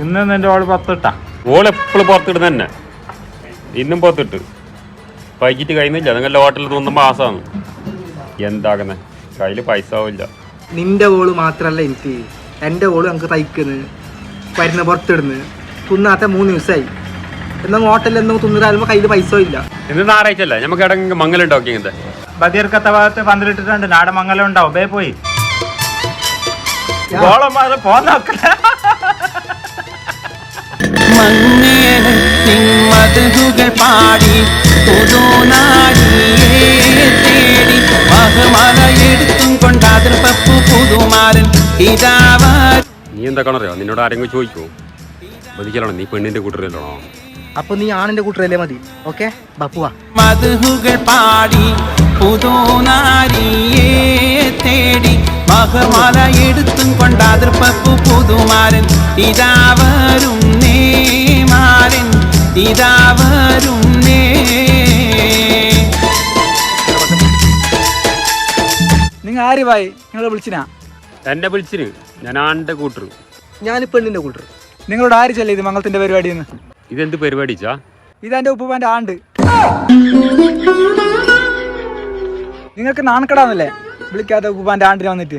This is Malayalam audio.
ഇന്ന് നിന്റെ ഓള് പുറത്തിട്ടാ? ഓളെപ്പോഴും പുറത്തിടുന്ന തന്നെ, ഇന്നും പുറത്തിട്ട് വൈകിട്ട് കഴിയുന്നില്ല. നിങ്ങളുടെ ഹോട്ടലിൽ തോന്നുമ്പോൾ മാസമാണ് എന്താകുന്ന കയ്യിൽ പൈസ ആവില്ല. നിന്റെ ഓള് മാത്രല്ല എനിക്ക്, എൻ്റെ ഓള് നമുക്ക് തയ്ക്കുന്നു, വരുന്ന പുറത്തിടുന്നു, തിന്നാത്ത 3 ദിവസമായി. എന്നാൽ ഹോട്ടലിൽ എന്തെങ്കിലും തിന്നിട്ടാകുമ്പോൾ കയ്യിൽ പൈസ ഇല്ല. ഇന്ന് ഞായറാഴ്ച അല്ല, നമുക്ക് ഇടങ്ങ് മംഗലുണ്ടാക്കി. ഇങ്ങനത്തെ ബദിയർക്കത്തെ ഭാഗത്ത് പന്തലിട്ടിട്ടുണ്ട്, നാടൻ മംഗലം ഉണ്ടാവും. ബേ പോയി ഓളന്മാർ പോന്നോക്കല. മധുകൾ പാടി തേടി എടുത്തും കൊണ്ടാതിർ പപ്പു പുതുമാരൻ ഇതാവാ. നീ എന്താക്കണം അറിയോ? നിന്നോട് ആരെങ്കിലും ചോദിക്കോ? മതിക്കലാണോ? നീ പെണ്ണിന്റെ കൂട്ടരല്ലോ. അപ്പൊ നീ ആണിന്റെ കൂട്ടരല്ലേ? മതി. ഓക്കെ ബപ്പുവാ. മധുകൾ പാടി പുതുനാരിയെ തേടി മഹമാല എടുത്തും കൊണ്ടാതിർ പപ്പു പുതുമാരൻ ഇതാവരും മാരൻ ഇതാവരും. നിങ്ങൾ ആര് ഭായി? നിങ്ങളെ വിളിച്ചിനാ? എന്നെ വിളിച്ചിന്, ഞാൻ ആണിന്റെ കൂട്ടർ. ഞാൻ പെണ്ണിന്റെ കൂട്ടർ. നിങ്ങളോട് ആര് ചെല്ലേ ഇത് മംഗളത്തിന്റെ പരിപാടിന്ന്? ഇതെന്ത് പരിപാടിച്ചാ? ഇതെന്റെ ഉപ്പുപ്പാന്റെ ആണ്ട്. നിങ്ങൾക്ക് നാണക്കെടാന്നല്ലേ വിളിക്കാത്ത ഉപ്പുപ്പാന്റെ ആണ്ടിന് വന്നിട്ട്?